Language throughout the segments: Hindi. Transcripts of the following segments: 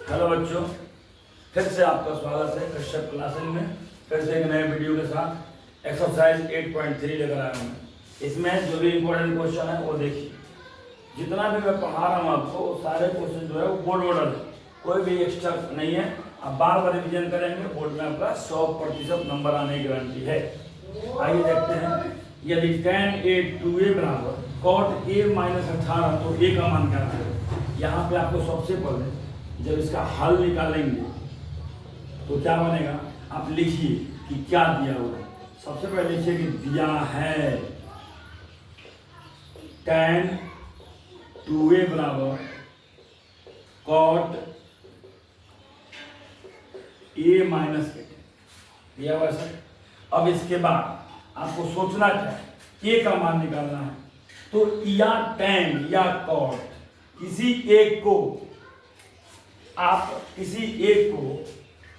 हेलो बच्चों, फिर से आपका स्वागत है कश्यप क्लासेस में। फिर से एक नए वीडियो के साथ एक्सरसाइज 8.3 लेकर आया हूँ। इसमें जो भी इम्पोर्टेंट क्वेश्चन है वो देखिए। जितना भी मैं पढ़ा रहा हूँ आपको वो सारे क्वेश्चन जो है वो बोर्ड मॉडल है, कोई भी एक्स्ट्रा नहीं है। आप बार बार रिविजन करेंगे, बोर्ड में आपका 100% नंबर आने की गारंटी है। आइए देखते हैं। यदि tan a 2a बराबर cot a माइनस 18 तो a का मान क्या है। यहाँ पे आपको सबसे पहले जब इसका हल निकालेंगे तो क्या बनेगा, आप लिखिए कि क्या दिया हुआ है। सबसे पहले लिखिए कि दिया है tan 2a बराबर cot a माइनस 18 दिया हुआ है। अब इसके बाद आपको सोचना क्या है, a का मान निकालना है। तो या tan या cot किसी एक को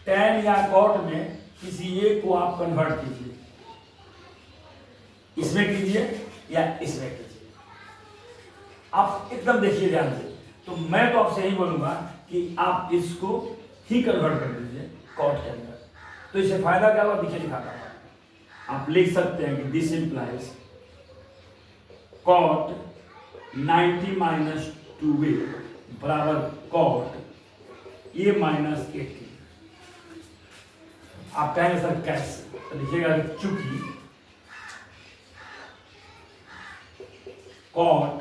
tan या cot में किसी एक को आप कन्वर्ट कीजिए, इसमें कीजिए या इसमें कीजिए। आप एकदम देखिए ध्यान से। तो मैं तो आपसे यही बोलूंगा कि आप इसको ही कन्वर्ट कर दीजिए cot के अंदर। तो इससे फायदा क्या हुआ, दिखे दिखाता हूं। आप लिख सकते हैं कि this implies cot 90 minus 2a बराबर cot a माइनस 18। आप कहेंगे सर कैसे, तो लिखिएगा चूंकि cot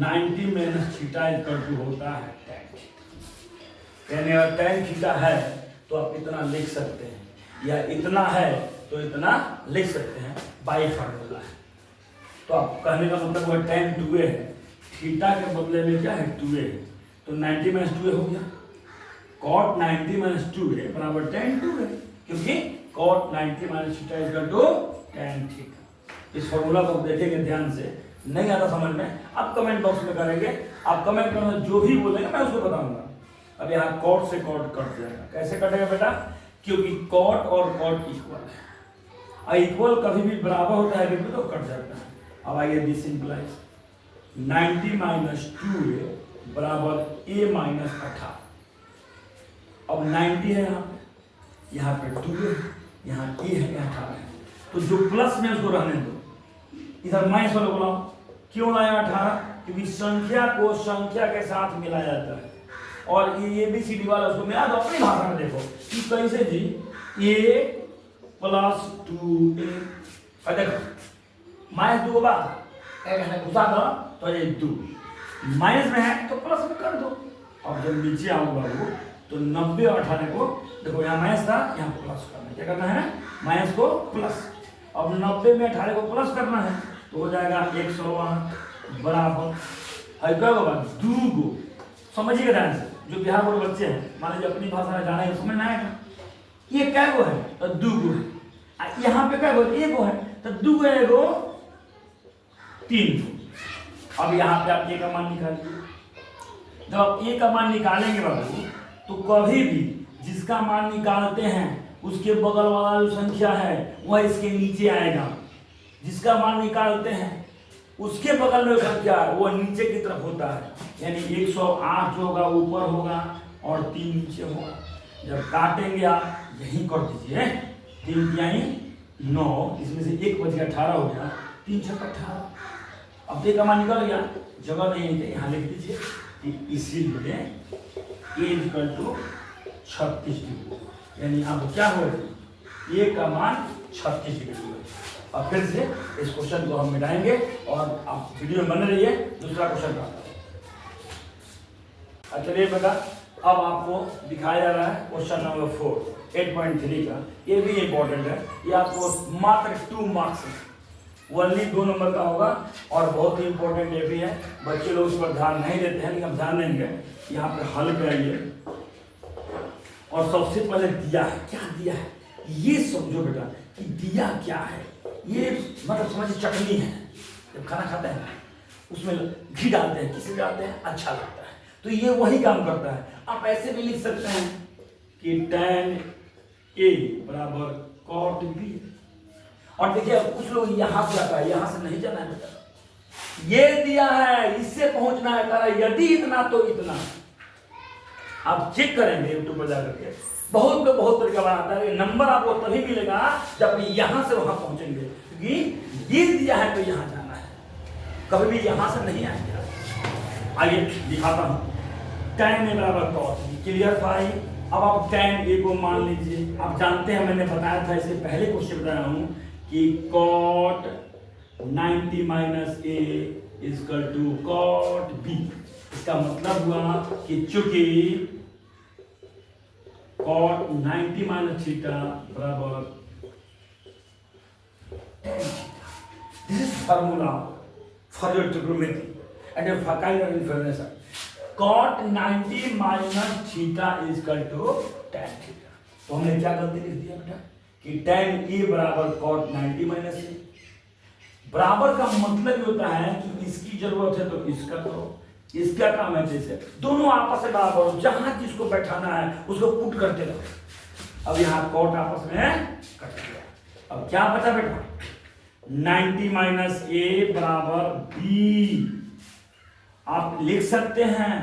90 minus theta equal to होता है tan थीटा। यानी अगर tan थीटा है तो आप इतना लिख सकते हैं, या इतना है तो इतना लिख सकते हैं, बाई फार्मूला है। तो आप कहने का मतलब वो tan 2a है, थीटा के बदले में क्या है 2a है, तो 90 माइनस 2a हो गया। cot 90 माइनस 2a बराबर tan 2a, क्योंकि cot 90 minus theta equal to tan theta. इस फॉर्मूला को देखेंगे ध्यान से, नहीं आता समझ में आप कमेंट बॉक्स में करेंगे। आप कमेंट में जो भी बोलेंगे मैं उसको बताऊंगा। अब यहाँ cot से cot कट जाएगा। कैसे कटेगा बेटा, क्योंकि cot और cot इक्वल है, और इक्वल कभी भी बराबर होता है बिल्कुल तो कट जाता है। अब आइए दिस इंप्लाइज 90 माइनस 2a बराबर a माइनस 18। अब 90 है यहाँ पे 2 है, यहाँ a है, यहाँ 18 है। तो जो प्लस में उसको रहने दो, इधर माइनस वाले बुलाओ। क्यों लाया 18, क्योंकि संख्या को संख्या के साथ मिलाया जाता है। और ये भी सी डी वाला उसको मिला दो अपनी भाषा में। देखो कि कैसे जी, a प्लस 2a, और देखो माइनस 2 बाद एक घुसा दो तो ये 2 माइनस में है तो प्लस में कर दो। अब जब नीचे आओगे बाबू तो 90 और 18 को देखो, यहाँ माइनस था, यहाँ प्लस करना है। क्या करना है, माइनस को प्लस। अब 90 में 18 को प्लस करना है तो हो जाएगा 108 बराबर है क्या होगा 2 गो। समझिएगा ध्यान से, जो बिहार बोर्ड बच्चे हैं, मान लीजिए अपनी भाषा में जाना है समझ में आएगा। ये क्या गो है तो 2 गो है, यहाँ पे क्या गो 1 गो है, तो 2 गो 1 गो 3 गो। अब यहाँ पे आप a का मान निकालिए। जब आप a का मान निकालेंगे बाबू तो कभी भी जिसका मान निकालते हैं उसके बगल वाला जो संख्या है वह इसके नीचे आएगा। जिसका मान निकालते हैं उसके बगल में संख्या है वो नीचे की तरफ होता है। यानी 108 जो होगा ऊपर होगा और 3 नीचे होगा। जब काटेंगे आप यहीं कर दीजिए, 3 यानी 9, इसमें से 1 बच गया 18 हो गया, 3 छक्का 18। अब a का मान निकल गया, जगह नहीं है यहाँ लिख दीजिए कि इसीलिए a इक्वल टू 36 डिग्री। यानी अब क्या हो a का मान 36 डिग्री है। और फिर से इस क्वेश्चन को हम मिटाएंगे और आप वीडियो में बने रहिए। दूसरा क्वेश्चन का चलिए बेटा, अब आपको दिखाया जा रहा है क्वेश्चन नंबर 4 8.3 का। ये भी इम्पोर्टेंट है, ये आपको मात्र 2 मार्क्स है, ओनली 2 नंबर का होगा और बहुत ही इंपॉर्टेंट ये भी है। बच्चे लोग इस पर ध्यान नहीं देते हैं, लेकिन हम ध्यान देंगे। यहाँ पे हल कराइए और सबसे पहले दिया है, क्या दिया है ये समझो बेटा कि दिया क्या है। ये मतलब समझिए चटनी है, जब खाना खाते हैं उसमें घी डालते हैं, किसमें डालते हैं, अच्छा लगता है, तो ये वही काम करता है। आप ऐसे भी लिख सकते हैं कि tan a बराबर cot b। और देखिए कुछ लोग यहाँ से आता है, यहाँ से नहीं जाना है बेटा, ये दिया है इससे पहुंचना है, करा यदि इतना तो इतना। आप चेक करेंगे यूट्यूब पर जाकर के, बहुत तरीका बनाता है। नंबर आपको तभी मिलेगा जब यहाँ से वहाँ पहुँचेंगे, क्योंकि ये दिया है तो यहाँ जाना है, कभी भी यहाँ से नहीं आएंगे। आइए दिखाता हूँ। tan a बराबर cos b, क्लियर भाई। अब आप tan a को मान लीजिए, आप जानते हैं मैंने बताया था इससे पहले क्वेश्चन बताया हूँ कि cot 90 minus a is equal to cot b। इसका मतलब हुआ कि चूंकि cot 90 माइनस थीटा बराबर, this is formula for your trigonometry and your kind of information. cot 90 minus theta is equal to tan theta. तो हमने क्या गलती लिख दिया बेटा कि tan a बराबर cot 90 माइनस a। बराबर का मतलब ये होता है कि इसकी जरूरत है तो इसका करो, इसका काम है जैसे दोनों आपस में बराबर हो, जहां जिसको बैठाना है उसको पुट करते रहो। अब यहाँ cot आपस में कट गया। अब क्या बचा बेटा, 90 माइनस a बराबर b। आप लिख सकते हैं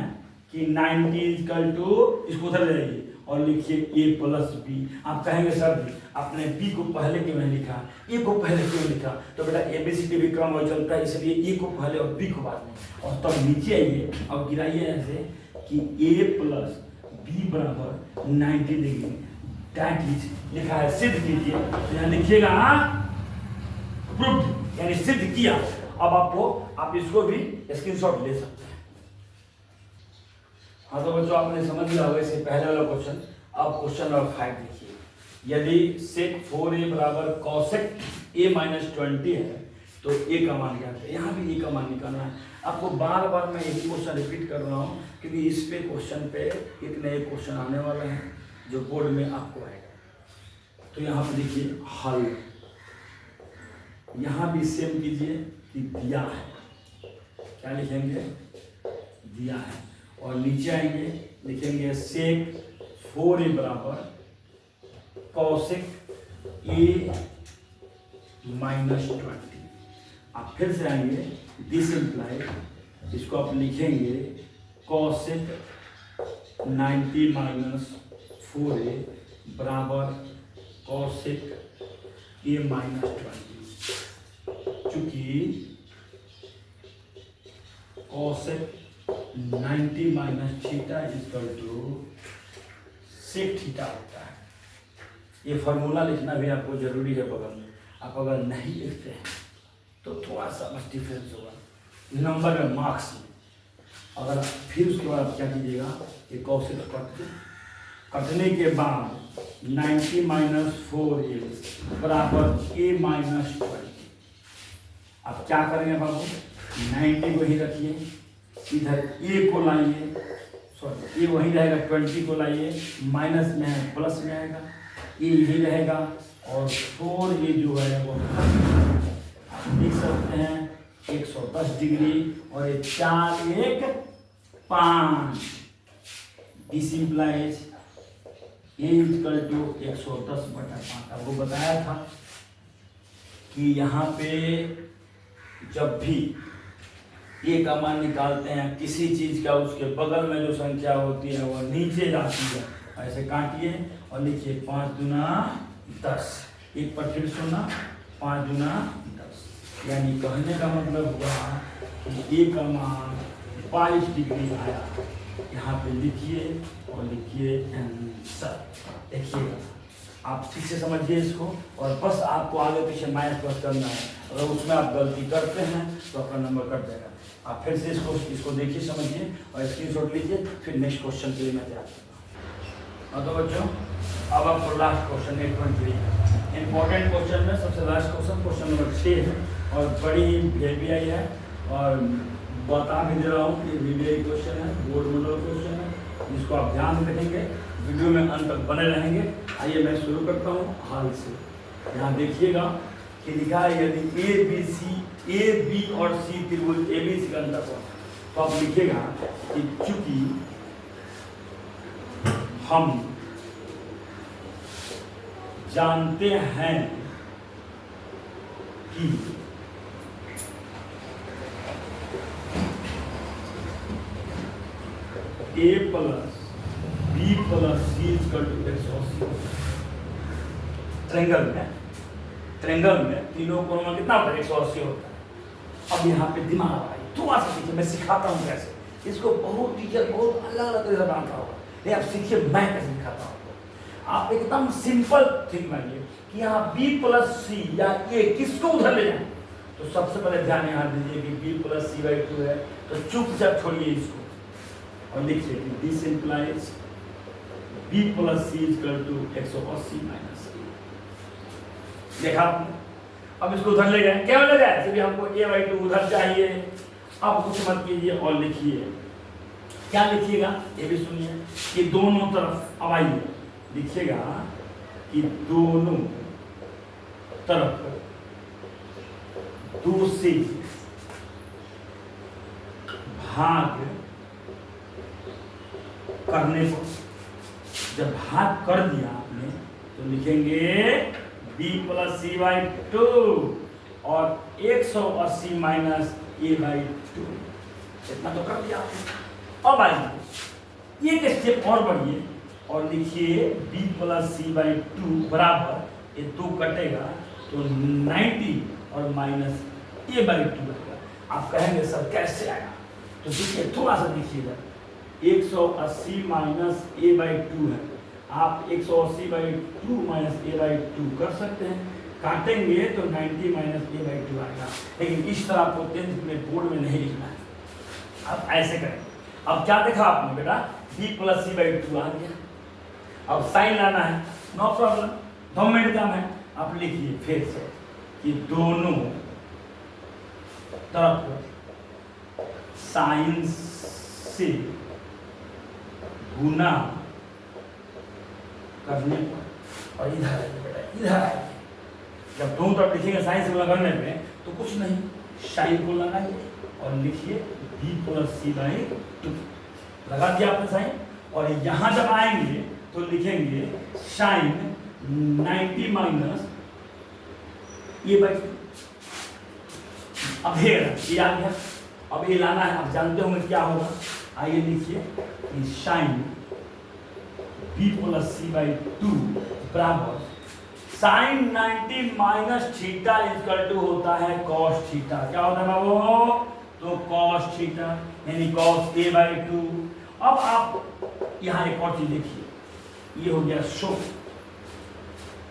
कि 90 इक्वल टू, इसको उधर ले जाइए और लिखिए a प्लस b। आप कहेंगे सर जी आपने b को पहले क्यों नहीं लिखा, a को पहले क्यों लिखा? तो बेटा ABCD भी क्रम हो चलता है, इसलिए a को पहले और b को बाद में। और तब नीचे आइए और गिराइए ऐसे कि a प्लस b बराबर 90 डिग्री। दैट इज लिखा है, सिद्ध कीजिए। तो यहाँ लिखिएगा प्रूव्ड, यानी सिद्ध किया। अब आप इसको भी स्क्रीनशॉट ले सकते हैं। हाँ तो बच्चों आपने समझ लिया होगा इससे पहले वाला क्वेश्चन। अब क्वेश्चन नंबर 5 देखिए। यदि sec 4a बराबर cosec a माइनस 20 है तो a का मान क्या है? यहाँ भी a का मान निकालना है। आपको बार बार मैं यही क्वेश्चन रिपीट कर रहा हूँ क्योंकि इस पे क्वेश्चन पे एक नए क्वेश्चन आने वाला है जो बोर्ड में आपको आएगा। तो यहाँ पे देखिए हल, यहाँ भी सेम कीजिए कि दिया है, क्या लिखेंगे, दिया है। और नीचे आएंगे लिखेंगे sec 4a बराबर cosec a माइनस 20। आप फिर से आएंगे दिस इम्प्लाई, इसको आप लिखेंगे cosec 90 माइनस 4a बराबर cosec a माइनस 20। चूंकि cosec 90 minus theta equal to sec theta होता है। ये फॉर्मूला लिखना भी आपको जरूरी है बगल में। आप अगर नहीं लिखते हैं तो थोड़ा सा बस डिफरेंस होगा नंबर में, मार्क्स में। अगर फिर उसके बाद आप क्या कीजिएगा कि cosec कटने के बाद 90 माइनस 4a बराबर a माइनस 20। आप क्या करेंगे बाबू, 90 को ही रखिए, इधर a को लाइए, सॉरी a वही रहेगा, 20 को लाइए, माइनस में है प्लस में आएगा, a यही रहेगा और 4a जो है वो आप लिख सकते हैं 110 डिग्री और ये 4 1 5। This implies a equal to 110/5। आपको बताया था कि यहाँ पे जब भी a का मान निकालते हैं किसी चीज का, उसके बगल में जो संख्या होती है वो नीचे जाती है। ऐसे काटिए और लिखिए 5 दूना 10, एक पर फिर सुना 5 दूना 10। यानी कहने का मतलब हुआ कि a का मान 22 डिग्री आया। यहाँ पे लिखिए और लिखिए आंसर। देखिएगा आप ठीक से समझिए इसको, और बस आपको आगे पीछे माइनस प्लस करना है। अगर उसमें आप गलती करते हैं तो आपका नंबर कट जाएगा। आप फिर से इसको देखिए, समझिए और स्क्रीनशॉट लीजिए, फिर नेक्स्ट क्वेश्चन के लिए मैं तैयार करता हूँ। तो बच्चों अब आपको लास्ट क्वेश्चन 8.3 इंपॉर्टेंट क्वेश्चन में सबसे लास्ट क्वेश्चन नंबर 6 है और बड़ी VVI है और बता भी दे रहा हूँ कि VVI क्वेश्चन है, बोर्ड मॉडल क्वेश्चन है, जिसको आप ध्यान रखेंगे, वीडियो में अंत तक बने रहेंगे। आइए मैं शुरू करता हूँ हाल से। यहाँ देखिएगा कि लिखा है यदि A B और C त्रिभुज ABC का अंतर हो तो आप लिखिएगा कि चूंकि हम जानते हैं कि A plus plus C equal to 180। Triangle में तीनों कोणों में कितना होता है? 180 होता है। अब यहाँ पे दिमाग लगाइए, थोड़ा सा सीखिए, मैं सिखाता हूँ कैसे। इसको बहुत टीचर बहुत अलग अलग तरीके से बनाता होगा, ये आप सीखिए मैं कैसे सिखाता हूँ। आप एकदम सिंपल थिंक मानिए कि यहाँ b प्लस सी या a किसको उधर ले जाए, तो सबसे पहले ध्यान यहाँ दीजिए कि b प्लस सी बाई 2 है, तो चुपचाप छोड़िए इसको और लिखिए कि this implies b plus C equal to 180 minus C. देखा आपने? अब इसको उधर ले गए, क्या ले गए? फिर हमको a बाई 2 उधर चाहिए। अब कुछ मत कीजिए और लिखिए, क्या लिखिएगा ये भी सुनिए कि दोनों तरफ, अब आइए लिखिएगा कि दोनों तरफ 2 से भाग करने पर, जब भाग कर दिया आपने तो लिखेंगे b प्लस सी बाई 2 और 180 माइनस a बाई 2। इतना तो कर दिया आपने। अब आइए एक स्टेप और बढ़िए और लिखिए b प्लस सी बाई 2 बराबर, ये 2 कटेगा तो 90 और माइनस a बाई 2 आएगा। आप कहेंगे सर कैसे आया? तो देखिए थोड़ा सा देखिएगा, 180 माइनस a बाई 2 है, आप 180 बाई 2 माइनस a बाई 2 कर सकते हैं, काटेंगे तो 90 माइनस a बाई 2 आएगा। लेकिन इस तरह आपको 10th में बोर्ड में नहीं लिखना है, आप ऐसे करें। अब क्या देखा आपने बेटा? b प्लस सी बाई 2 आ गया। अब साइन लाना है, नो प्रॉब्लम, 2 मिनट काम है। आप लिखिए फिर से कि दोनों तरफ साइन से गुना करने पर, और इधर आइए बेटा, इधर आइए। जब दोनों तरफ लिखेंगे साइन से गुना करने पे तो कुछ नहीं, साइन को लगाइए और लिखिए b प्लस सी बाई 2। लगा दिया आपने साइन, और यहाँ जब आएंगे तो लिखेंगे साइन 90 माइनस ये बाई। अब ये आ गया, अब ये लाना है, आप जानते होंगे क्या होगा। आइए लिखिए कि sine b plus C by 2 बराबर sine 90 minus theta equal to होता है कॉस थीटा। क्या होता है बाबू? तो कॉस थीटा यानी कॉस a बाई 2। अब आप यहाँ एक और चीज देखिए, ये हो गया शो।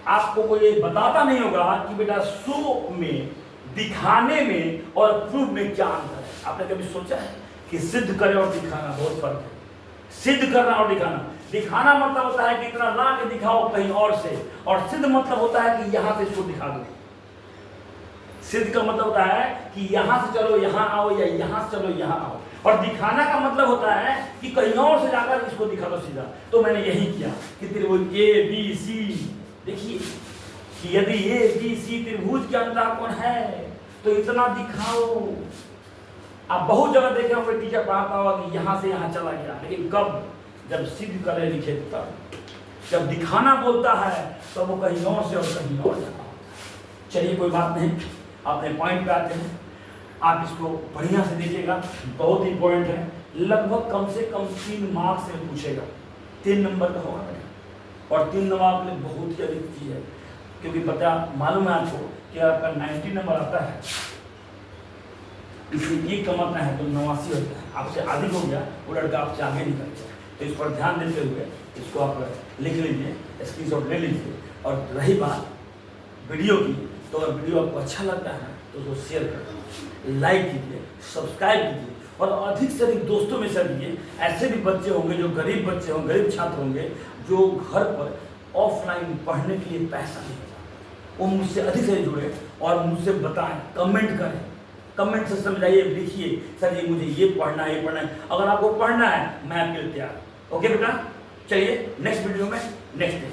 आपको कोई ये बताता नहीं होगा कि बेटा शो में, दिखाने में और प्रूफ में क्या अंतर है। आपने कभी सोचा है कि सिद्ध करे और दिखाना बहुत फर्क है? सिद्ध करना और दिखाना, दिखाना मतलब होता है कि इतना ला के दिखाओ कहीं और से, और सिद्ध मतलब होता है कि यहां से इसको दिखा दो। सिद्ध का मतलब होता है कि यहां से चलो यहां आओ, या यहां से चलो यहां आओ। और दिखाना का मतलब होता है कि कहीं और से जाकर इसको दिखा दो सीधा। तो मैंने यही किया कि त्रिभुज ABC, देखिए कि यदि ABC त्रिभुज के अंदर कौन है तो इतना दिखाओ। आप बहुत जगह देखे होंगे टीचर पढ़ाता होगा कि यहाँ से यहाँ चला गया, लेकिन कब? जब सिद्ध करे लिखे तब। जब दिखाना बोलता है तो वो कहीं और से और कहीं और जाना। चलिए कोई बात नहीं, अपने पॉइंट पे आते हैं। आप इसको बढ़िया से देखिएगा, बहुत इंपॉर्टेंट है। लगभग कम से कम 3 मार्क्स से पूछेगा, 3 नंबर का होगा बेटा, और 3 नंबर आपके लिए बहुत ही अधिक चीज है, क्योंकि पता मालूम है आपको कि आपका 90 नंबर आता है, इसलिए एक कमाता है तो 89 होता है। आपसे अधिक हो गया वो लड़का आपसे आगे निकल गया। तो इस पर ध्यान देते हुए इसको आप लिख लीजिए, स्क्रीनशॉट ले लीजिए। और रही बात वीडियो की, तो अगर वीडियो आपको अच्छा लगता है तो उसको शेयर कर, लाइक कीजिए, सब्सक्राइब कीजिए, और अधिक से अधिक दोस्तों में शेयर कीजिए। ऐसे भी बच्चे होंगे जो गरीब बच्चे होंगे, गरीब छात्र होंगे, जो घर पर ऑफलाइन पढ़ने के लिए पैसा नहीं होता, वो मुझसे अधिक से जुड़े और मुझसे बताएं, कमेंट करें, कमेंट से समझाइए, लिखिए सर ये मुझे ये पढ़ना है, ये पढ़ना है। अगर आपको पढ़ना है मैं आपके लिए तैयार। ओके बेटा, चलिए नेक्स्ट वीडियो में नेक्स्ट डे।